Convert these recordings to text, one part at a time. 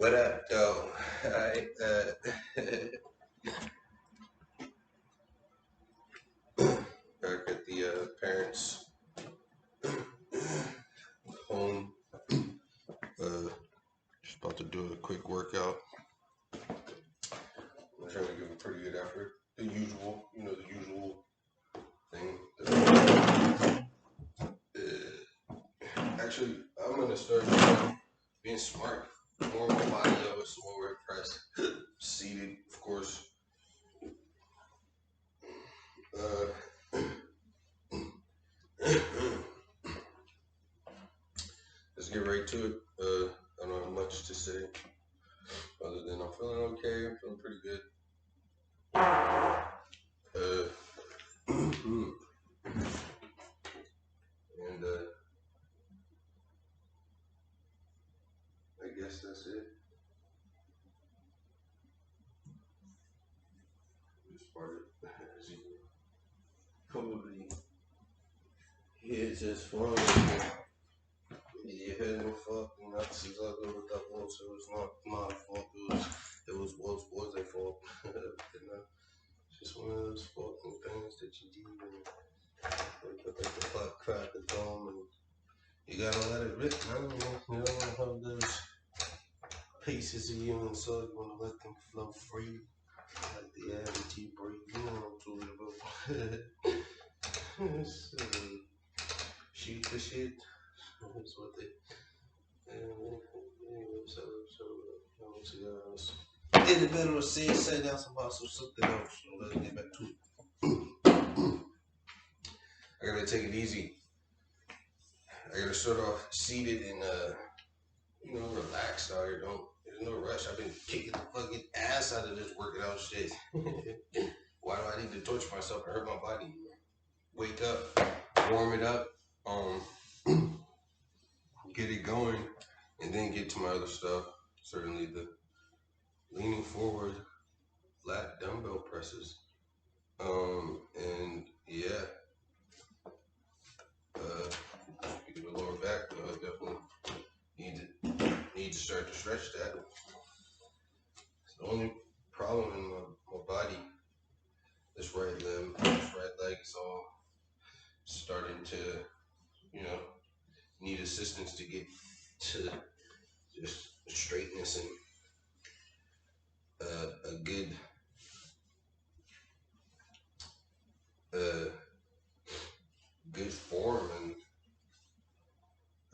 What up, though? I back at the parents' home. Just about to do a quick workout. I'm trying to give a pretty good effort. The usual, the usual thing. Actually, I'm gonna start being smart. More my body up with some overhead press. Seated, of course. Let's get right to it. I don't have much to say other than I'm feeling okay. I'm feeling pretty good. And I guess that's it. Just part as you probably hear just from your head and fucking nuts is ugly with that one, so it's not my fault. It was both their fault. It's just one of those fucking things that you do and put the clock crack the dome and you gotta let it rip, man. You don't want to have those pieces of you inside. You want to let them flow free, like the air that you breathe. You know what I'm talking about. Shoot the shit. That's what they. In the middle of say that's about something else. So let's get back to it. I gotta take it easy. I gotta start off seated and relaxed out here. There's no rush. I've been kicking the fucking ass out of this working out shit. Why do I need to torture myself and hurt my body? Wake up, warm it up, get it going, and then get to my other stuff. Certainly the leaning forward, lat dumbbell presses. And yeah, speaking of the lower back, I definitely need to start to stretch that. It's the only problem in my body. This right limb, this right leg is all starting to, need assistance to get to just straightness and a good form. And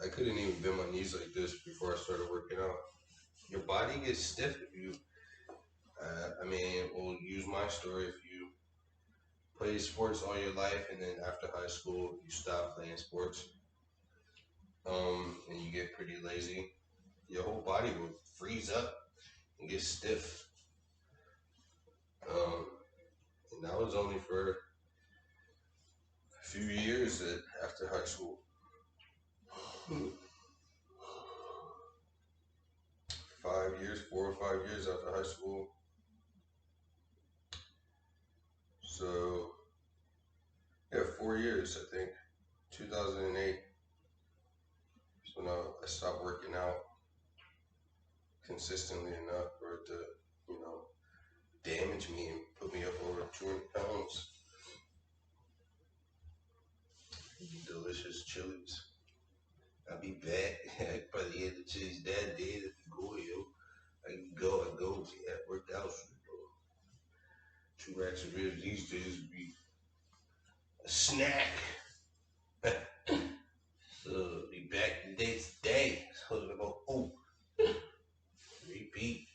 I couldn't even bend my knees like this before I started working out. Your body gets stiff if you, we'll use my story. If you play sports all your life and then after high school you stop playing sports, and you get pretty lazy, your whole body will freeze up and get stiff. And that was only for a few years after high school. 4 or 5 years after high school. So, yeah, 4 years, I think. 2008 is when I stopped working out consistently enough for it to, damage me and put me up over 200 pounds. Delicious chilies. I'll be back by the end of Chili's that day if you go, yo. I go. Yeah, worked out. 2 racks of ribs these days would be a snack. So be back the next day. Talking about repeat.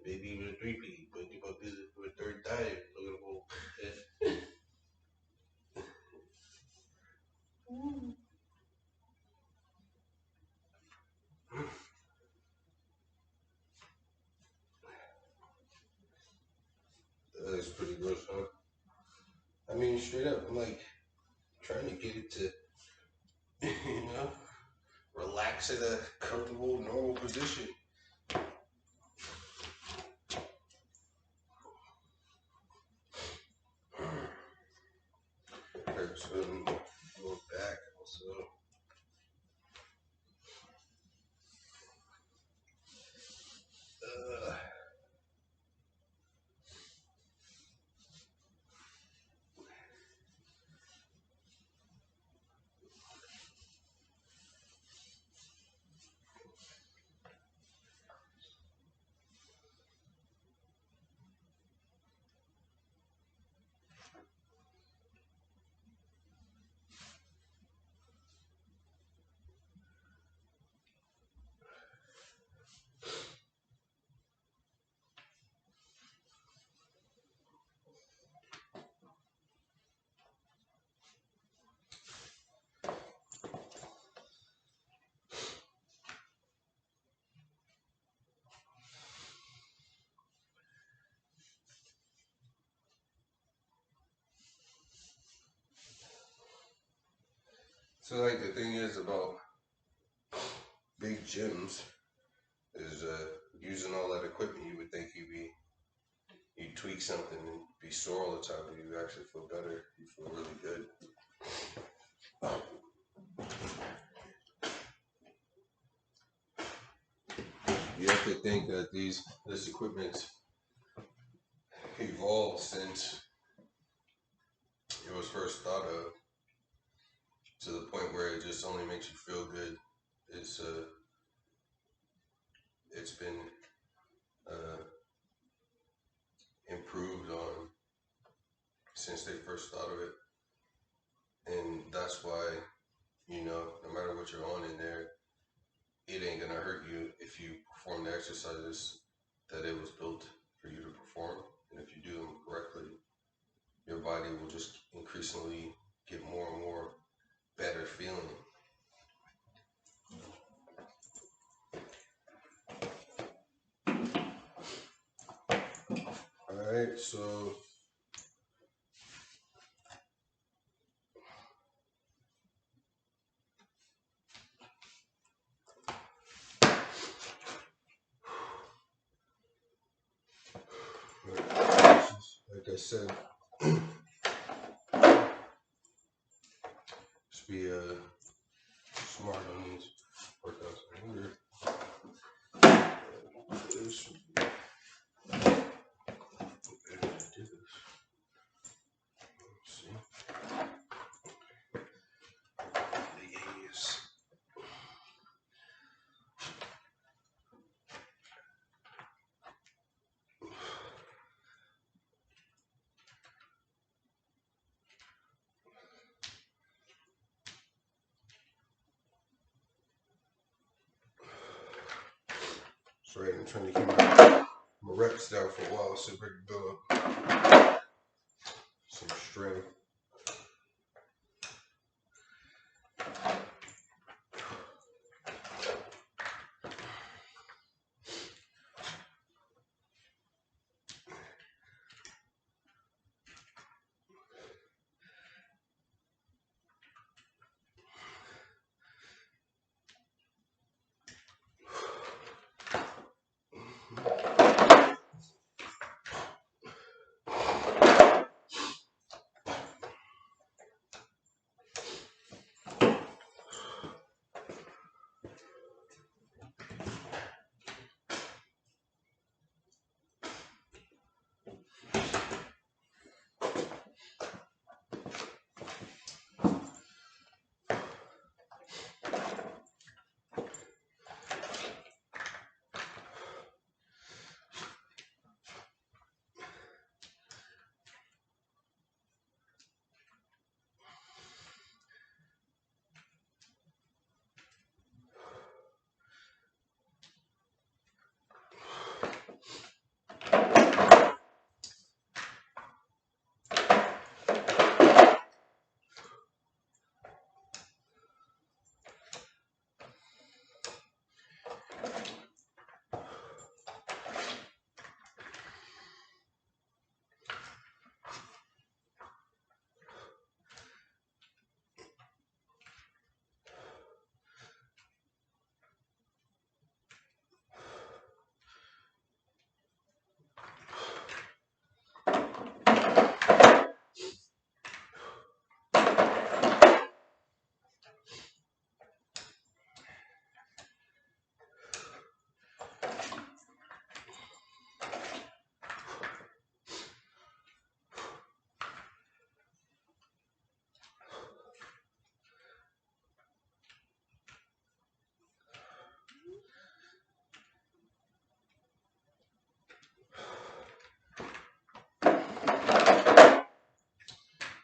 Maybe even a 3-peat. But you about this for a 3rd time. Talking about it's pretty gross, huh? I mean, straight up, I'm like trying to get it to, relax in a comfortable, normal position. Hurts when going back also. So like the thing is about big gyms is using all that equipment. You would think you tweak something and be sore all the time, but you actually feel better. You feel really good. You have to think that this equipment evolved since it was first thought of, to the point where it just only makes you feel good. It's it's been uh, improved on since they first thought of it, and that's why, no matter what you're on in there, it ain't gonna hurt you if you perform the exercises that it was built for you to perform, and if you do them correctly, your body will just increasingly get more and more better feeling. All right, so like I said, just be smart on these workouts. I wonder if this would be better to do this. Let's see. Yes. Sorry, I'm trying to keep my reps down for a while so I can build up some strength.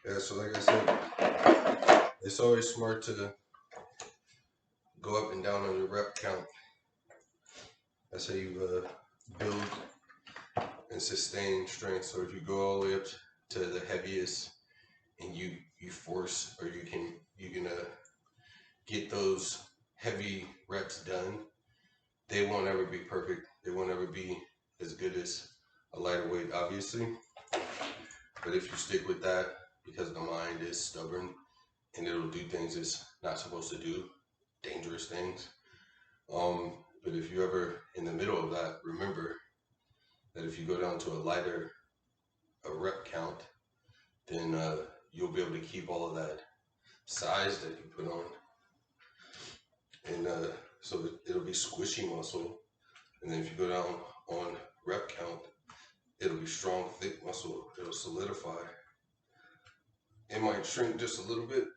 Yeah, so like I said, it's always smart to go up and down on your rep count. That's how you build and sustain strength. So if you go all the way up to the heaviest and you force, or you can get those heavy reps done, they won't ever be perfect. They won't ever be as good as a lighter weight, obviously. But if you stick with that, because the mind is stubborn, and it'll do things it's not supposed to do, dangerous things. But if you're ever in the middle of that, remember that if you go down to a rep count, then you'll be able to keep all of that size that you put on, and so it'll be squishy muscle. And then if you go down on rep count, it'll be strong, thick muscle. It'll solidify. It might shrink just a little bit,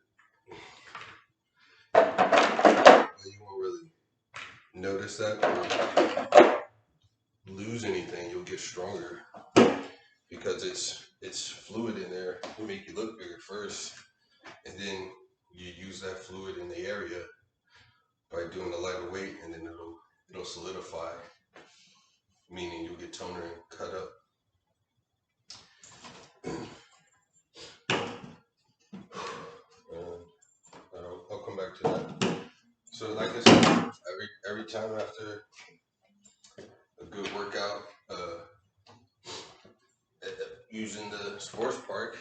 but you won't really notice that or lose anything. You'll get stronger because it's fluid in there. It'll make you look bigger first, and then you use that fluid in the area by doing a lighter weight, and then it'll solidify, meaning you'll get toner and cut up. I'll come back to that. So like I said, every time after a good workout, using the sports park,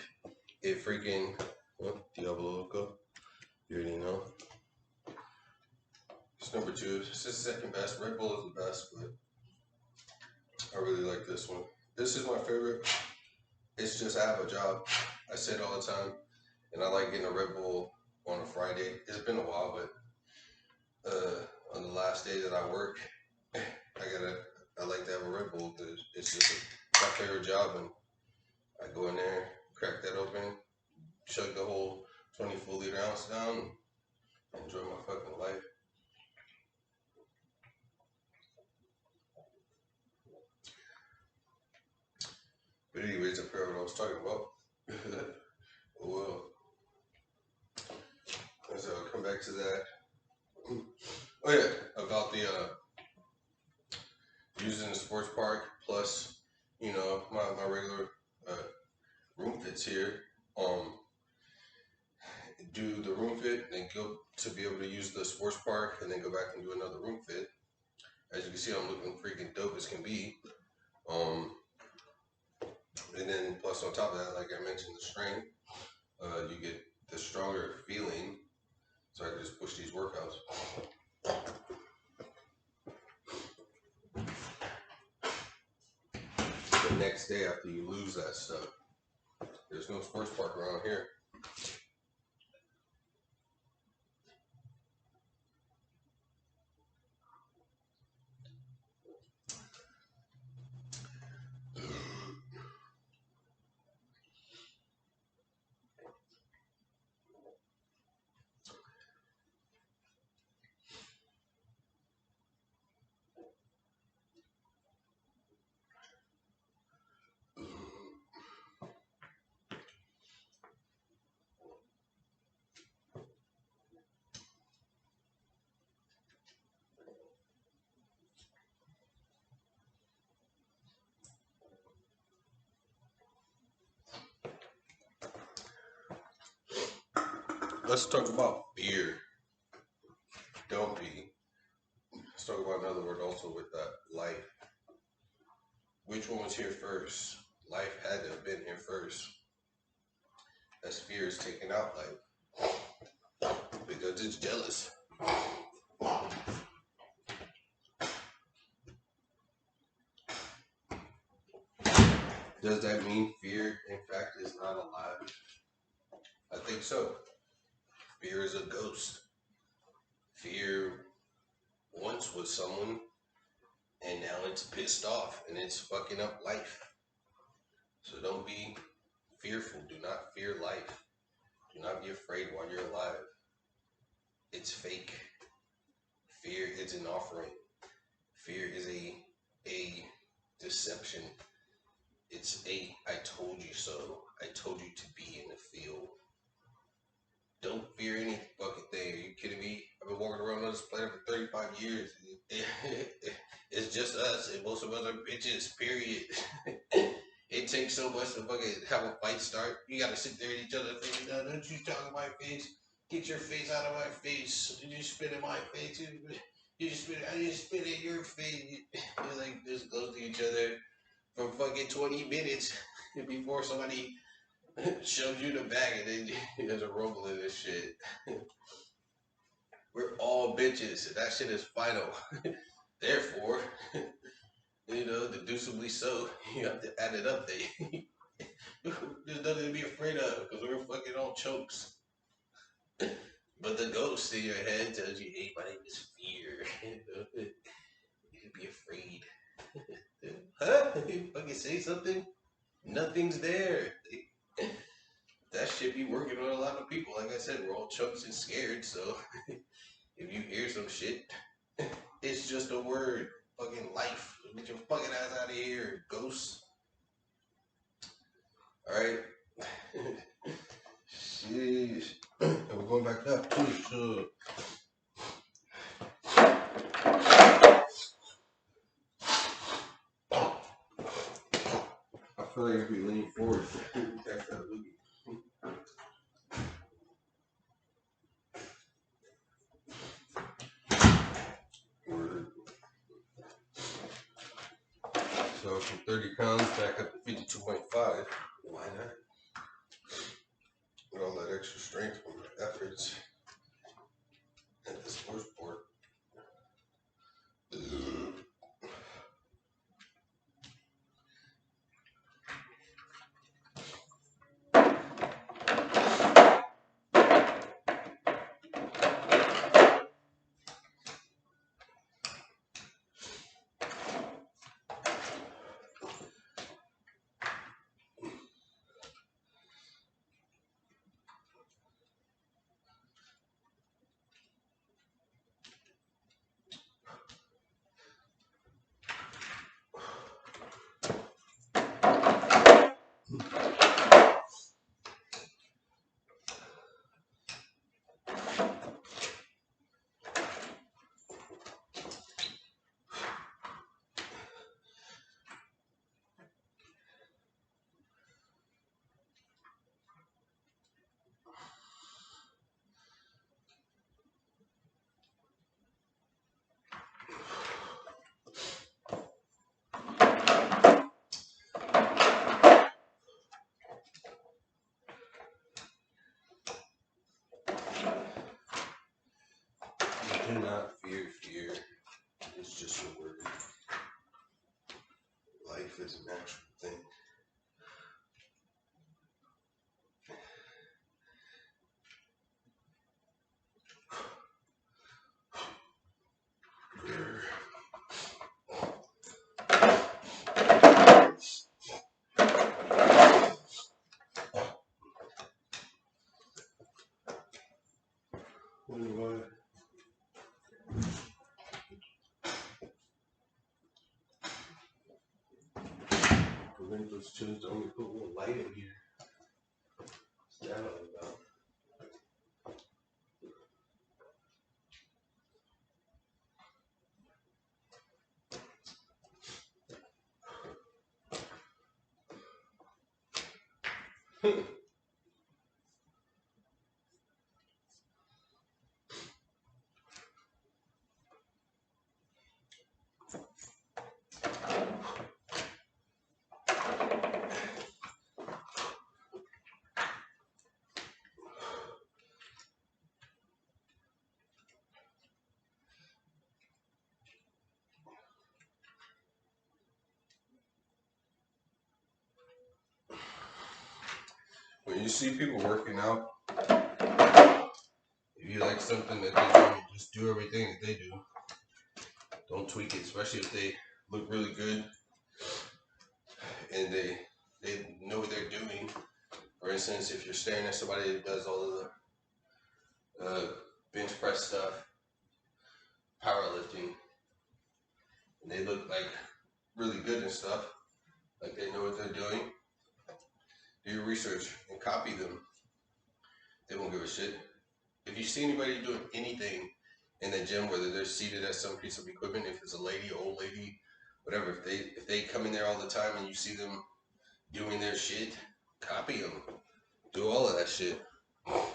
it freaking, Diablo Loco, you already know. It's number 2. This is second best. Red Bull is the best, but I really like this one. This is my favorite. It's just I have a job. I say it all the time, and I like getting a Red Bull on a Friday. It's been a while, but on the last day that I work, I like to have a Red Bull because it's just my favorite job, and I go in there, crack that open, chug the whole 24-liter ounce down, and enjoy my fucking life. But anyways, I forgot what I was talking about. Well, so I'll come back to that. Oh yeah, about the using the sports park plus, my regular room fits here. Do the room fit, then go to be able to use the sports park, and then go back and do another room fit. As you can see, I'm looking freaking dope as can be. And then plus on top of that, like I mentioned, the strength, you get the stronger feeling. So I can just push these workouts. The next day after you lose that stuff, there's no sports park around here. Let's talk about fear. Don't be. Let's talk about another word also with that, life. Which one was here first? Life had to have been here first. As fear is taking out life. Because it's jealous. Does that mean fear, in fact, is not alive? I think so. Fear is a ghost. Fear once was someone, and now it's pissed off, and it's fucking up life. So don't be fearful. Do not fear life. Do not be afraid while you're alive. It's fake. Fear is an offering. Fear is a deception. It's I told you so. I told you to be in the field. Don't fear any fucking thing. Are you kidding me? I've been walking around on this planet for 35 years. It's just us, and most of us are bitches, period. It takes so much to fucking have a fight start. You gotta sit there in each other's face. No, don't you talk in my face. Get your face out of my face. You spit in my face. You just spit. I just spit in your face. You're like this close to each other for fucking 20 minutes before somebody shoves you in the back, and then there's a rumble in this shit. We're all bitches, and that shit is final. Therefore, deducibly so, you have to add it up there. There's nothing to be afraid of because we're fucking on chokes. But the ghost in your head tells you, hey, my name is fear. You can be afraid. Huh? You fucking say something? Nothing's there. That shit be working on a lot of people. Like I said, we're all chunks and scared, so if you hear some shit, it's just a word. Fucking life. Get your fucking ass out of here, ghosts. Alright? Sheesh. And we're going back up too, so. I feel like if we lean forward, that's that loogie. So from 30 pounds back up to 52.5. Why not? With all that extra strength from the efforts at the sports board. Do not fear fear. It's just a word. Life is an actual thing. What? Those chins don't even put a little light in here. What's that all about? When you see people working out, if you like something that they do, just do everything that they do. Don't tweak it, especially if they look really good and they know what they're doing. For instance, if you're staring at somebody that does all of the bench press stuff, powerlifting, and they look like really good and stuff, like they know what they're doing, do your research and copy them. They won't give a shit. If you see anybody doing anything in the gym, whether they're seated at some piece of equipment, if it's a lady, old lady, whatever, if they come in there all the time and you see them doing their shit, copy them. Do all of that shit. I'm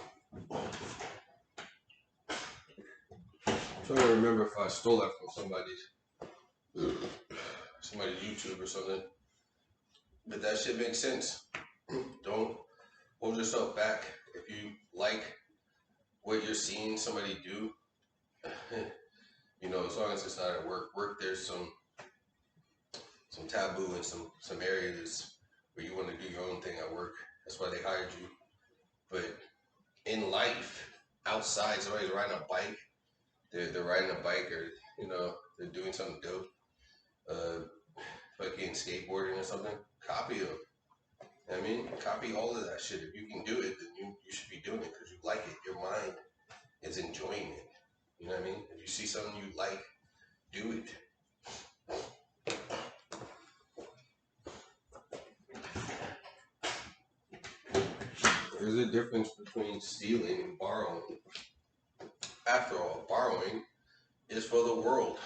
trying to remember if I stole that from somebody's YouTube or something. But that shit makes sense. Don't hold yourself back. If you like what you're seeing somebody do, as long as it's not at work. Work, there's some taboo and some areas where you want to do your own thing at work. That's why they hired you. But in life, outside, somebody's riding a bike. They're riding a bike, or they're doing something dope. Fucking skateboarding or something. Copy them. I mean, copy all of that shit. If you can do it, then you should be doing it because you like it. Your mind is enjoying it. You know what I mean? If you see something you like, do it. There's a difference between stealing and borrowing. After all, borrowing is for the world.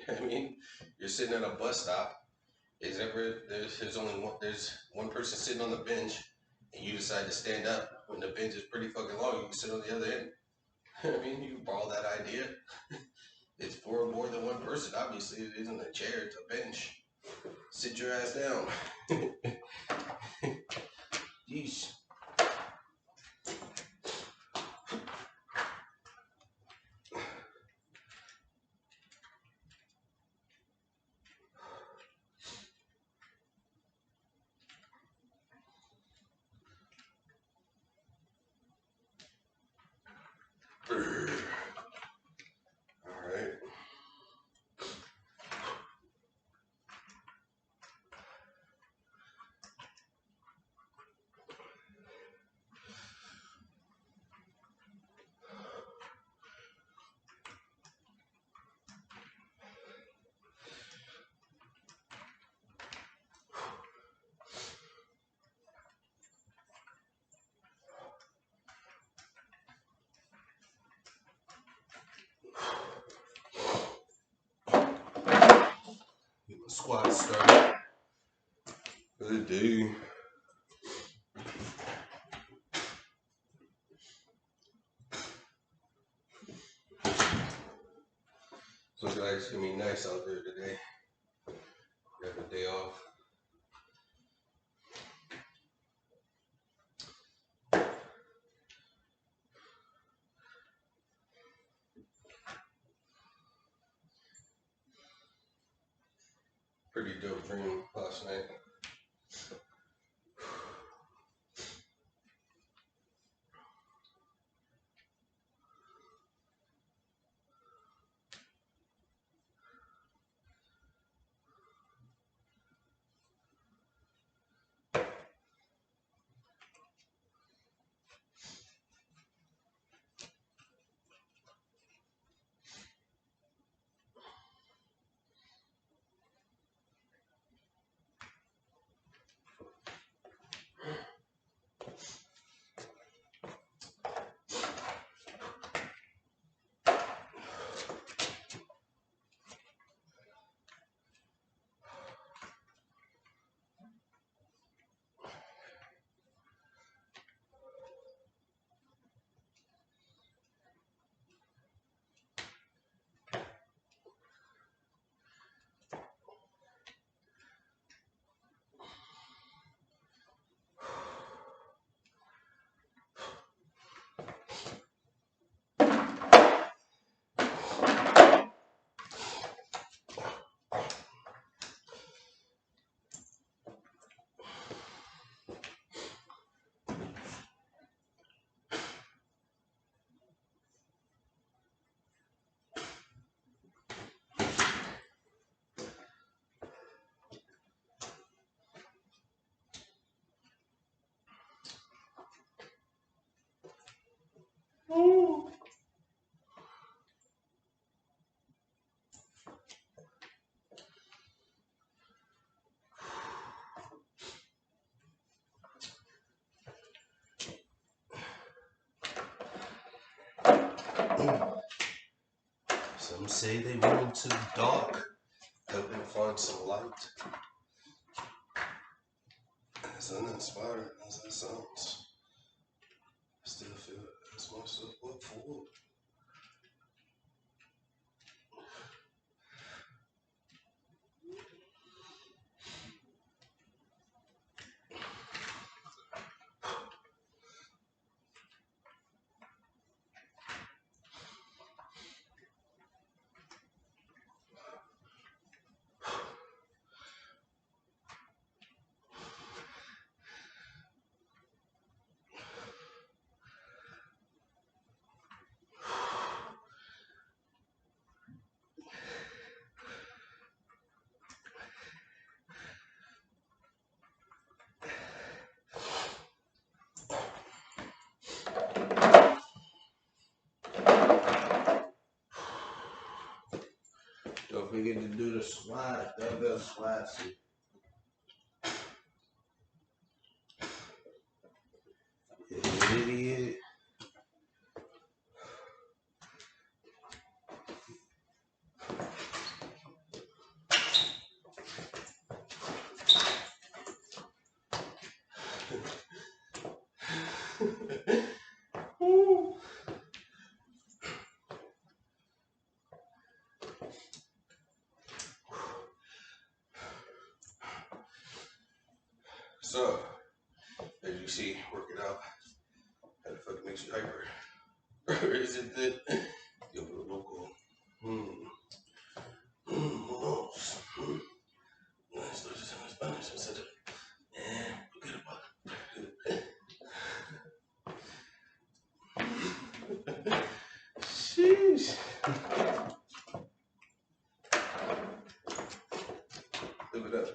I mean, you're sitting at a bus stop. There's one person sitting on the bench, and you decide to stand up when the bench is pretty fucking long. You can sit on the other end. I mean, you borrow that idea. It's for more than one person. Obviously, it isn't a chair; it's a bench. Sit your ass down. Yeesh. All right. Get my squat started for the day. So guys, it's gonna be nice out there today. We have a day off. Pretty dope dream last night. Some say they went into the dark, hoping to find some light. As uninspiring as that sounds, I still feel it as myself up forward. Don't forget to do the squat, dumbbell squats. Idiot. So, as you see, working out, how the fuck makes you hyper? Or is it that you're local? Sheesh. Live it up.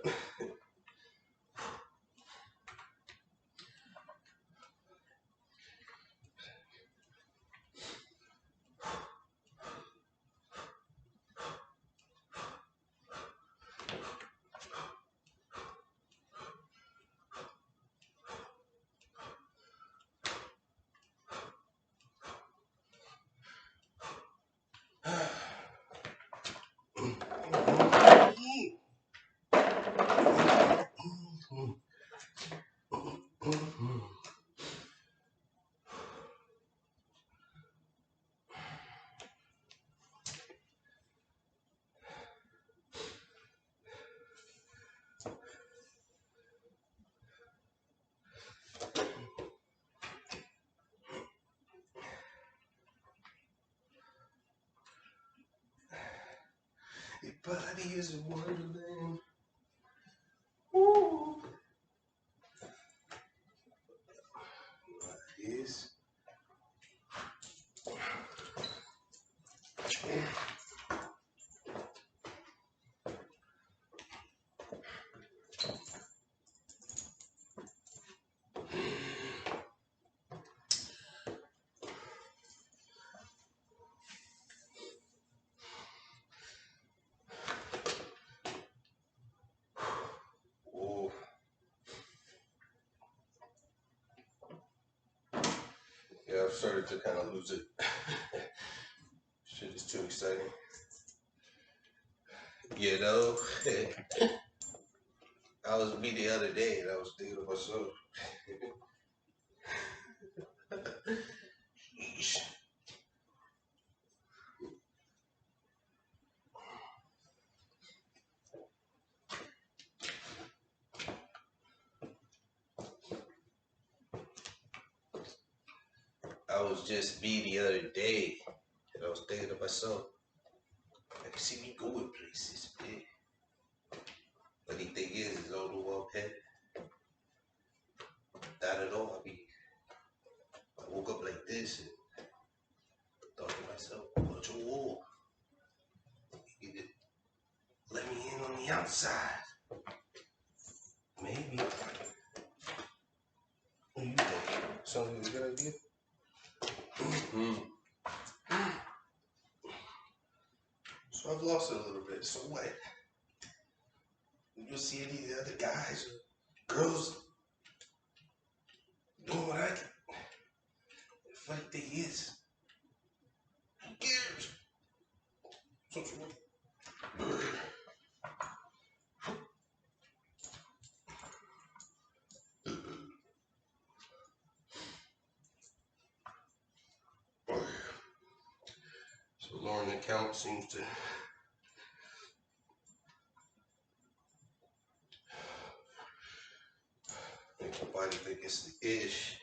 Your body is a wonderland. Woo. Yes. Whoa. Yeah, I've started to kind of lose it. Shit is too exciting. You know, I was me the other day and I was thinking to myself, I was just me the other day and I was thinking to myself, I can see me going places, man. Funny thing is I don't know where I'm headed. Not at all. I woke up like this and thought to myself, bunch of wool. You could let me in on the outside. Maybe. What do you think? Sounds like a good idea? So I've lost it a little bit. So what? You'll see any of the other guys or girls doing what I can. The funny thing is, who cares? So lowering the count seems to make my body think it's the ish.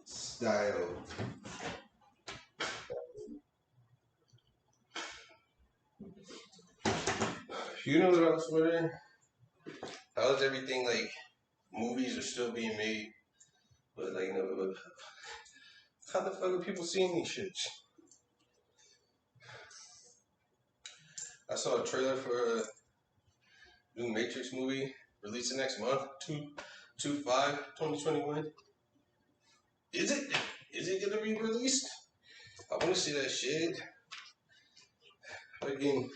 Style. You know what I was wondering? How is everything like movies are still being made But like, how the fuck are people seeing these shits? I saw a trailer for a new Matrix movie releasing next month, 2/5/2021. Is it? Is it gonna be released? I want to see that shit. Again,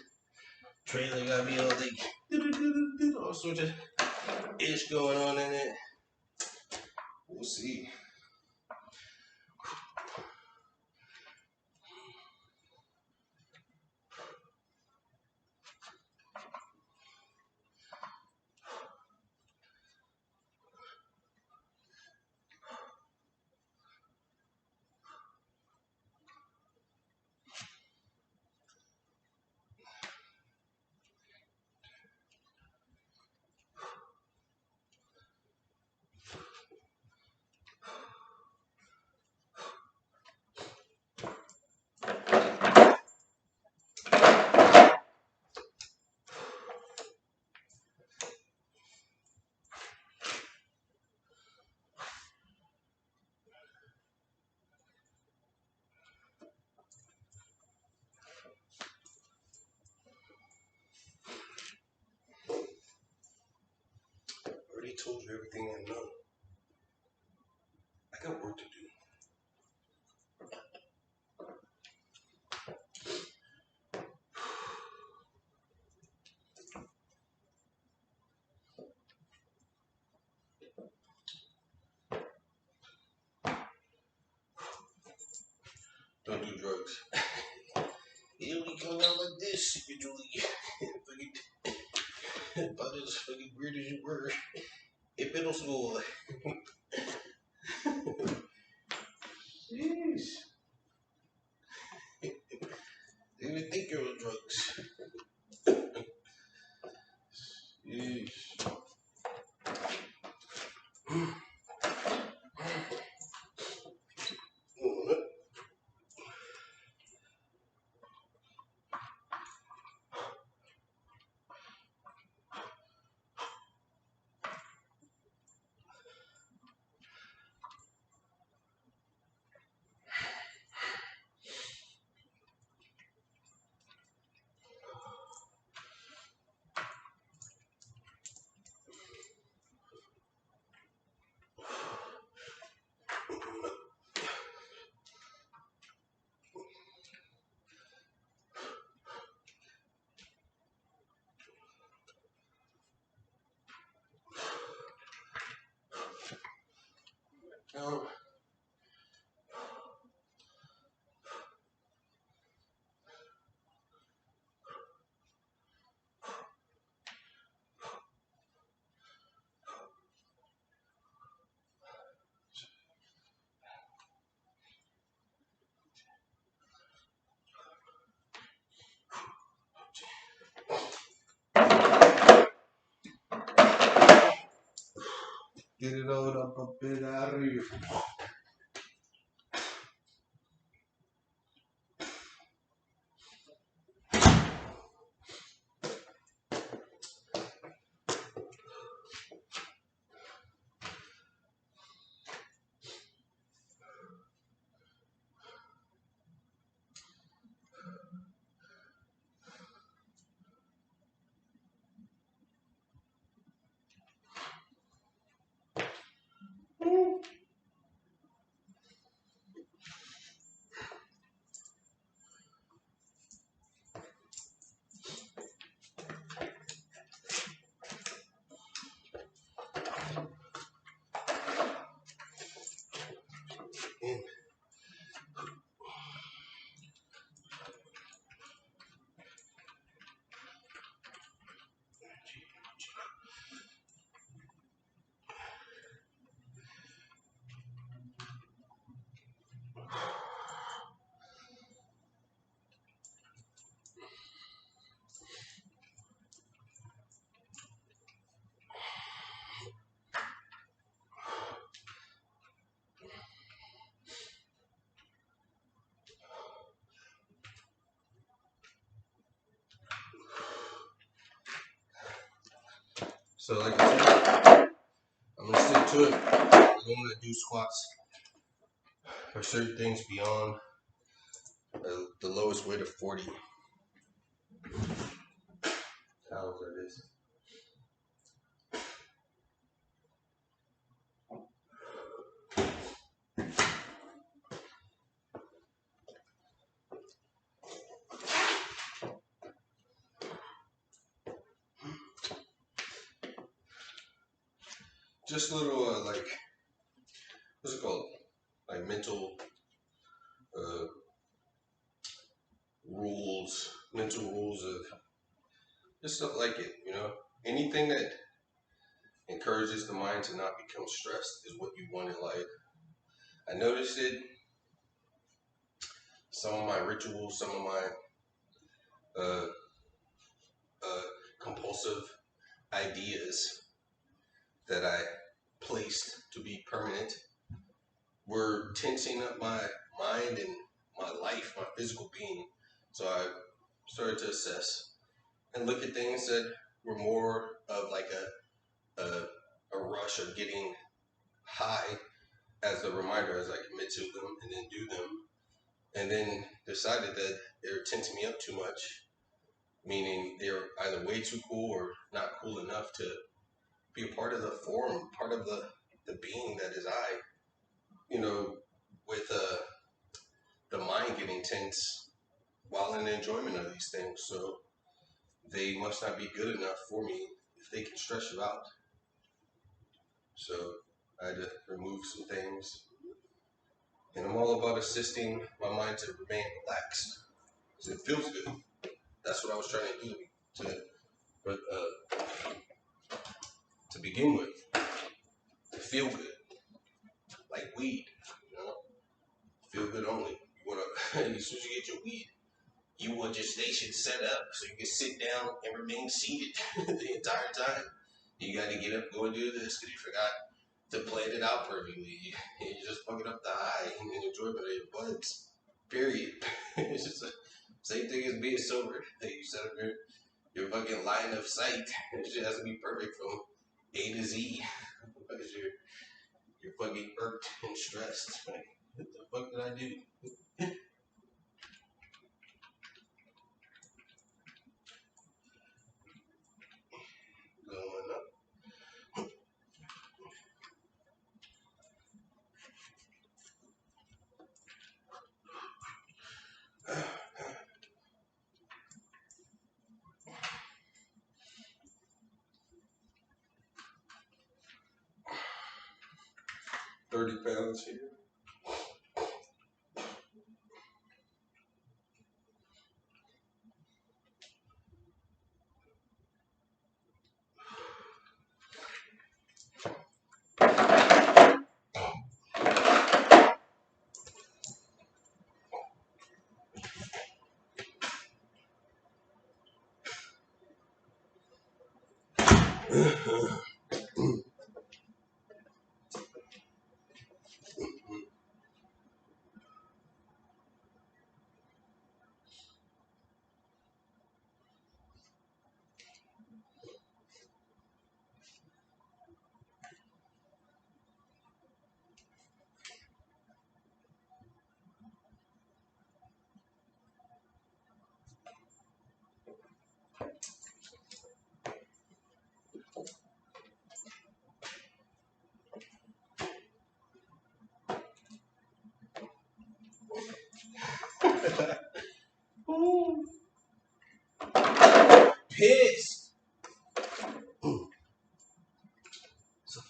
trailer got me all like all sorts of ish going on in it. We'll see. I already told you everything I know. I got work to do. Don't do drugs. It only come out like this if you do about as fucking weird as you were in middle school. Jeez. They even think you're on drugs. Jeez. No. Get it all up in arriba. So like I said, I'm gonna stick to it. want to do squats or certain things beyond the lowest weight of 40 pounds, that is. Just little, like, what's it called? Like mental mental rules of just stuff like it, you know? Anything that encourages the mind to not become stressed is what you want in life. I noticed it, some of my rituals, some of my uh, compulsive ideas that I placed to be permanent were tensing up my mind and my life, my physical being. So I started to assess and look at things that were more of like a rush of getting high as a reminder as I commit to them and then do them. And then decided that they were tensing me up too much, meaning they're either way too cool or not cool enough to be a part of the form, part of the being that is I. You know, with the mind getting tense while in the enjoyment of these things. So they must not be good enough for me if they can stress you out. So I had to remove some things. And I'm all about assisting my mind to remain relaxed. Because it feels good. That's what I was trying to do to begin with. To feel good. Like weed. You know? Feel good only. You wanna as soon as you get your weed, you want your station set up so you can sit down and remain seated the entire time. You got to get up, go and do this because you forgot to plan it out perfectly. You're just fucking up the high and the enjoyment of your buds. Period. It's just the same thing as being sober. You set up your fucking line of sight. It shit has to be perfect from A to Z. Because you're fucking irked and stressed. Like, what the fuck did I do? Going up. 30 pounds here. Pissed. So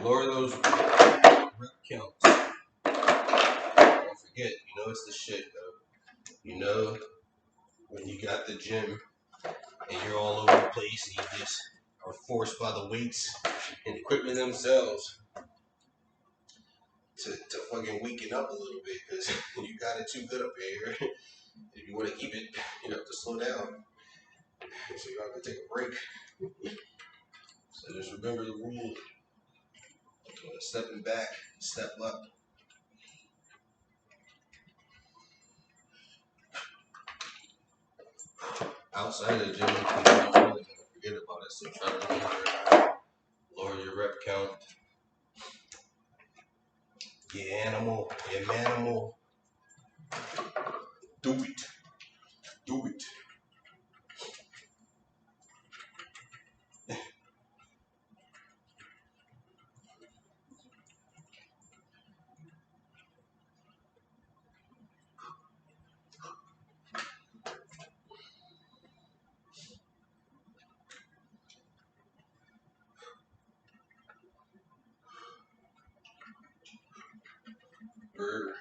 lower those rep counts. Don't forget, you know it's the shit though. You know when you got the gym and you're all over the place and you just are forced by the weights and equipment themselves to fucking weaken up a little bit because you got it too good up here. If you want to keep it, you have to slow down. So you have to take a break. So just remember the rule. Stepping back, step left. Outside of the gym, you're really gonna forget about it. So try to remember, lower your rep count. You animal, you manimal. Do it. Do it. Brr.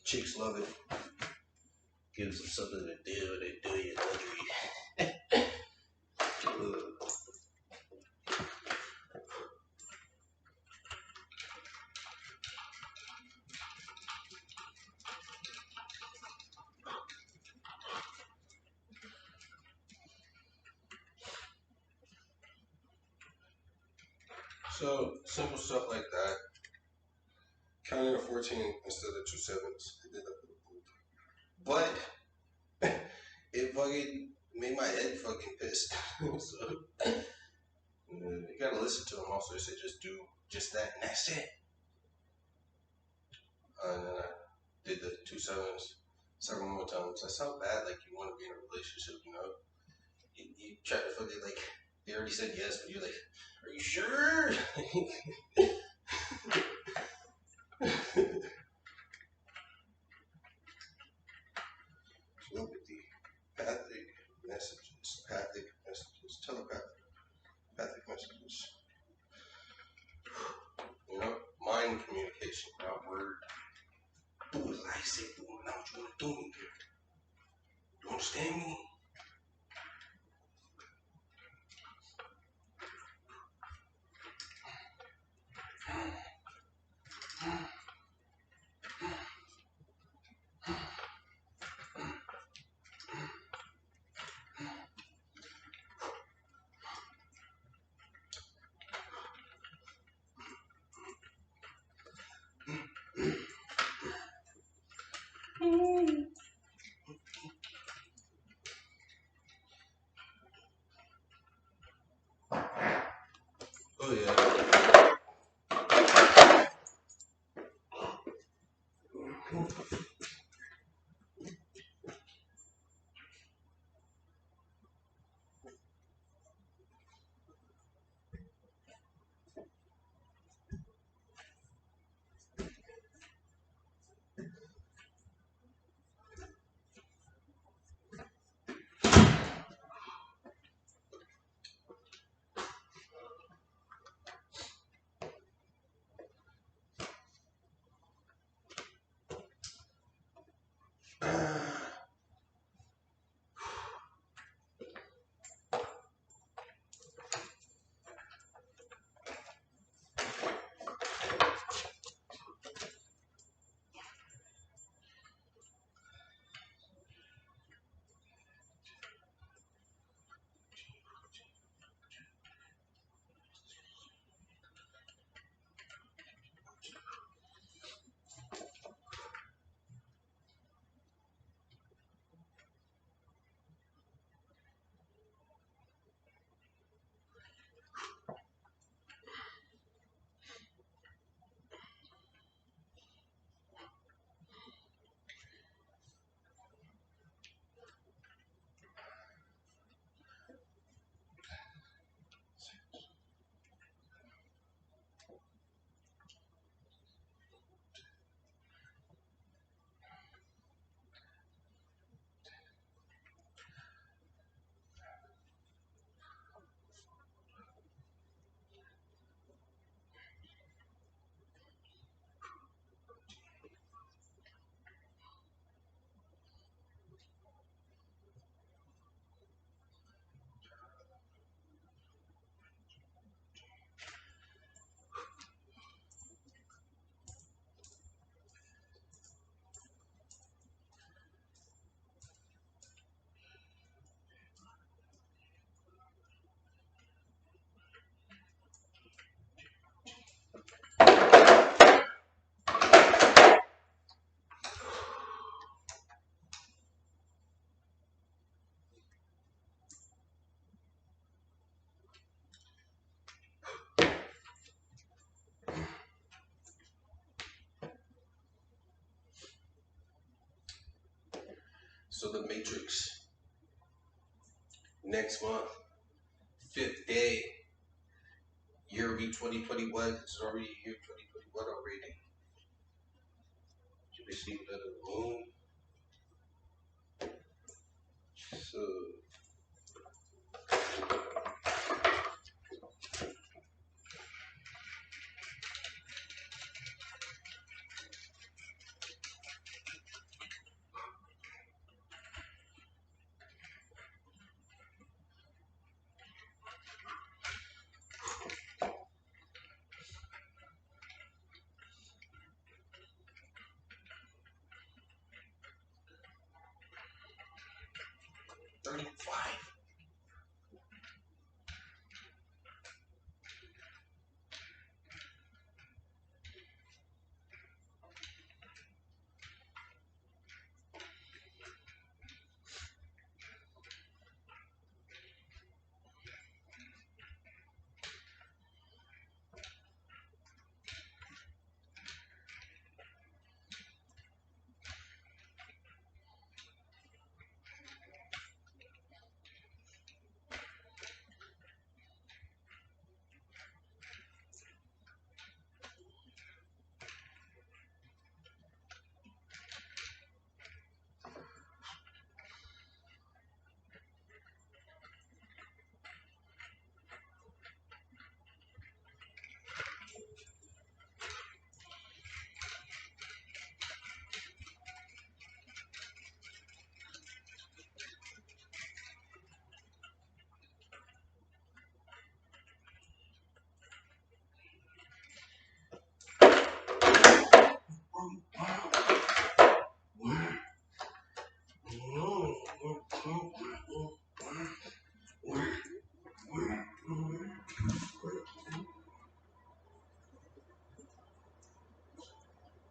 Chicks love it. Gives them something to do. They do your laundry. So simple stuff like that. Counting to 14 instead of 2 sevens. I did that for the boot. But it fucking made my head fucking pissed. So you gotta listen to them also. They say just do just that and that's it. And then I did the 2 sevens several more times. That's how bad like you want to be in a relationship, you know? You try to fucking like they already said yes, but you're like, are you sure? Telepathic messages, telepathic. languages. You know, mind communication, not word. Do as I say, do not what you want to do me. You understand me? Oh yeah. So the Matrix next month, 5th day, year be 2021. It's already year 2021 already. You received that of the moon. So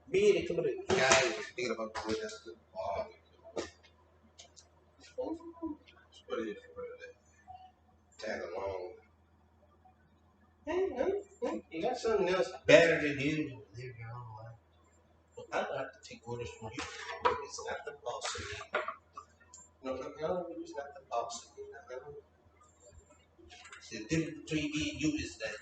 Me and a couple of guys were thinking about going down to the bar. What is it for that? Tag along. Hey, you got something else better to do than live your own life. Well, I don't have to take orders from you. It's not the boss of me. No, it's not the boss of me. No. The difference between me and you is that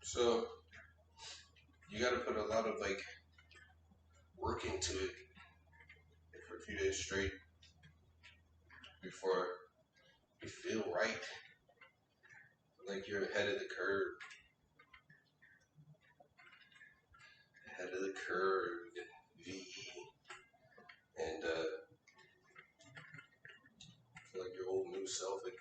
so you gotta put a lot of like work into it for a few days straight before you feel right. Like you're ahead of the curve. Ahead of the curve. V. And feel like your old new self again.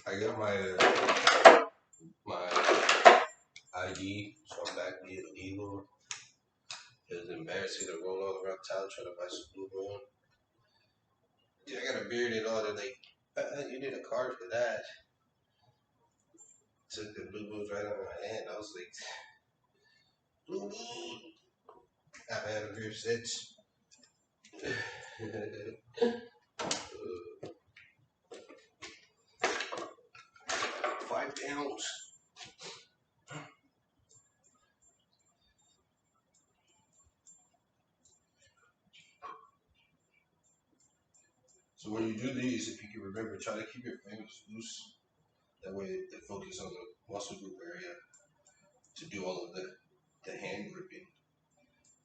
I got my ID, so I'm back being legal. It was embarrassing to roll all around town trying to buy some Blue Moon. Dude, I got a beard and all. They're like, you need a card for that. Took the Blue Moons right out of my hand. I was like, Blue Moon. Have had a beer since. 5 pounds. So when you do these, if you can remember, try to keep your fingers loose. That way they focus on the muscle group area to do all of the hand gripping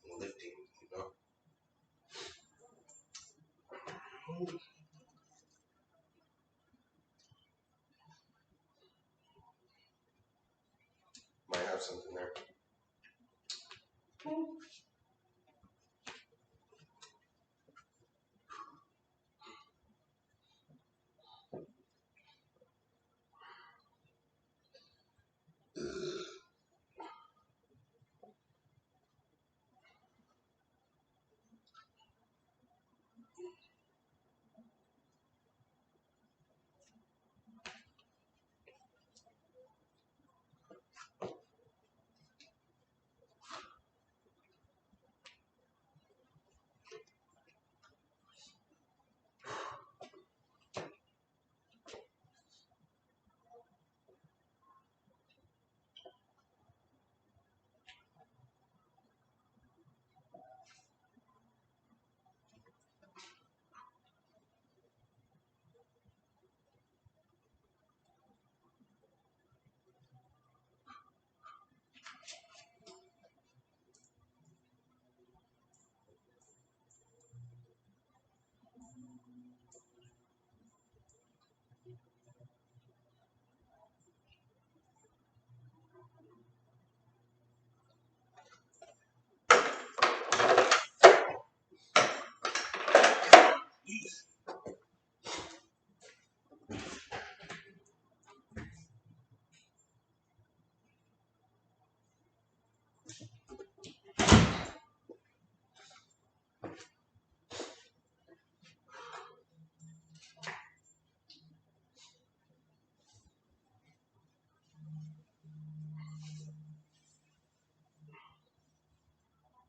and lifting, you know. Might have something there.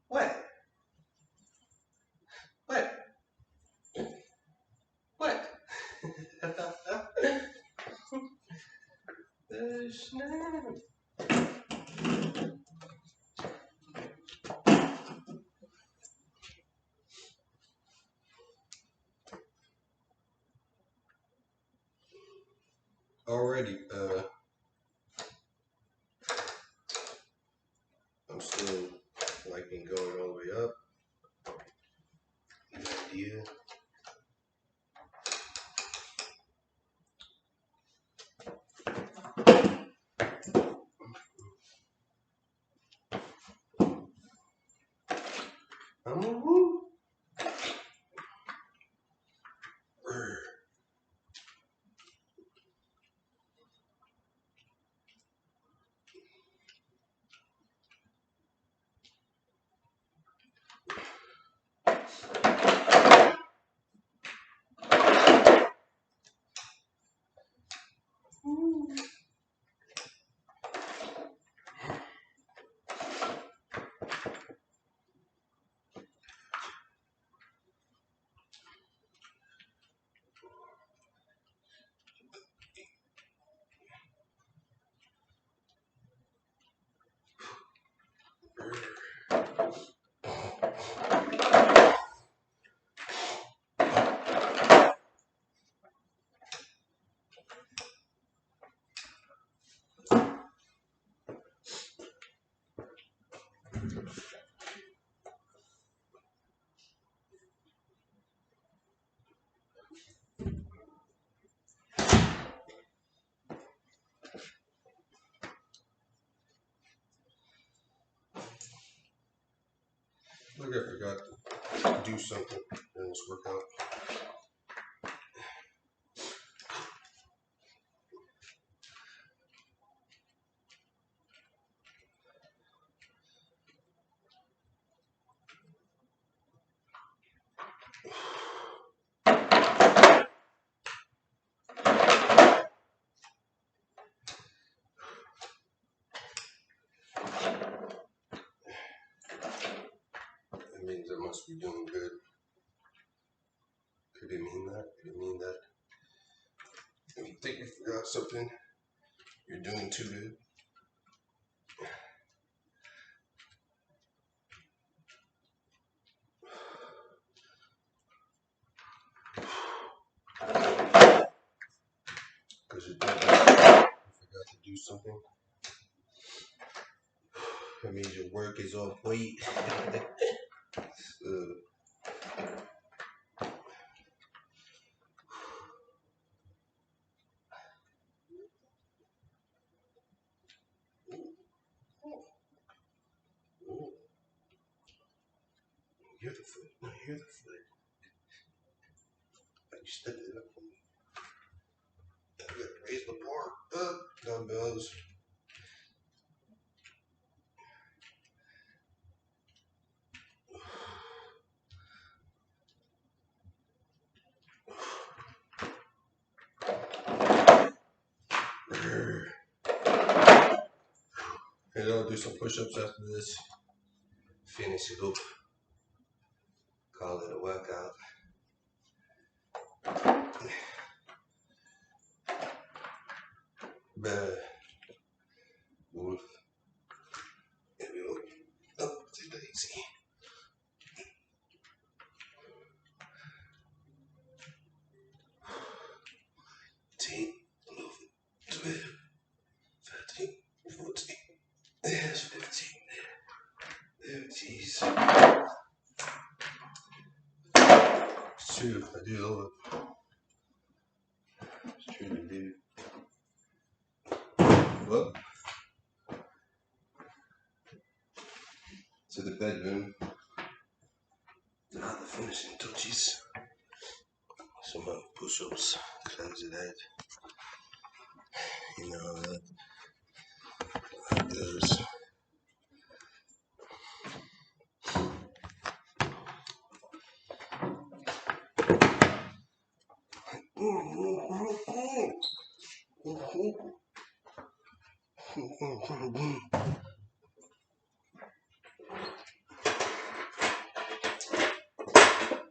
What? What? What? Snap. Already, I'm still liking going all the way up. Good idea. I'm a woo. Look, I forgot to do something in this workout. must be doing good. Could it mean that? Could it mean that if you think you forgot something, you're doing too good? Because you think you forgot to do something? That means your work is off weight. Hear the foot. No, hear the foot. You stepped it up for me. I gotta raise the bar up. Dumbbells. And I'll do some push-ups after this. Finish it up. Call it a workout. Bad wolf. Here we go. Up to Daisy. 10, 11, 12, 13, 14. There's 15. There it is. It's true, I do love it. It's true, I do. Well, to the bedroom. Now the finishing touches. Some push-ups, close it out. You know how that goes.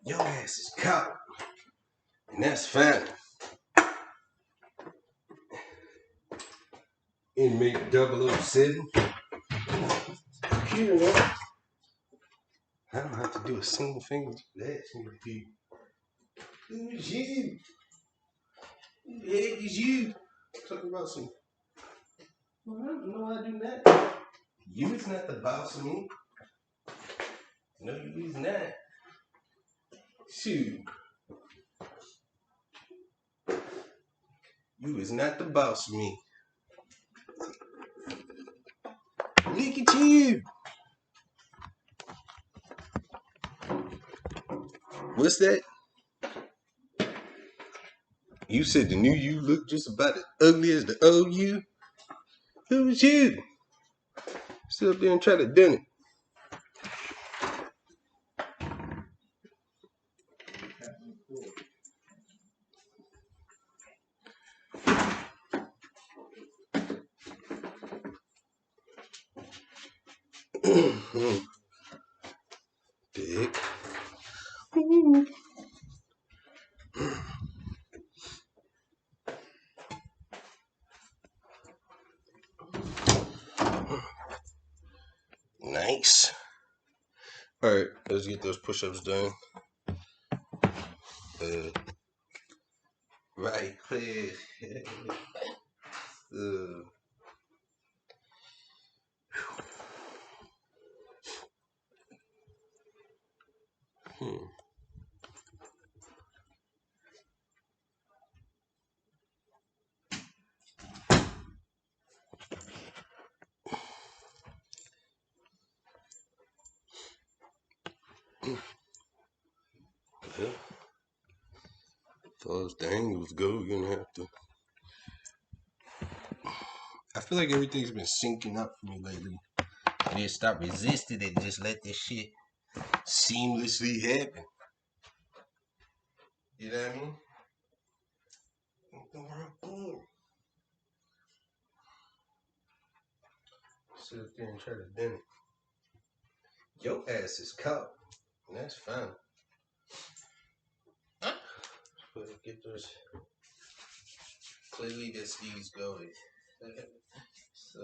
Your ass is caught. And that's fine. Inmate 007. Here, man. I don't have to do a single thing with that. Who is you? Who the heck is you? Talking about some. No, I do not. You is not the boss of me. No, you is not. Shoot. You is not the boss of me. Look at you. What's that? You said the new you looked just about as ugly as the old you? Who was you? Sit up there and try to do it. Dick. Nice. Alright, let's get those push-ups done. Right clear. Yeah. As far as the angles go, you're gonna have to. I feel like everything's been syncing up for me lately. I need to stop resisting it and just let this shit seamlessly happen. You know what I mean? Sit up there and try to bend it. Your ass is caught. And that's fine. But get those clearly this these going. So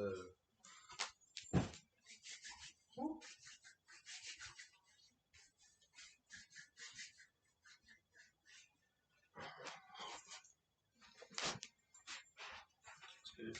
it's good.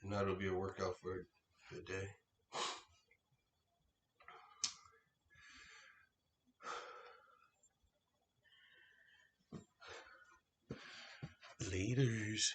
And that'll be a workout for the day. Laters.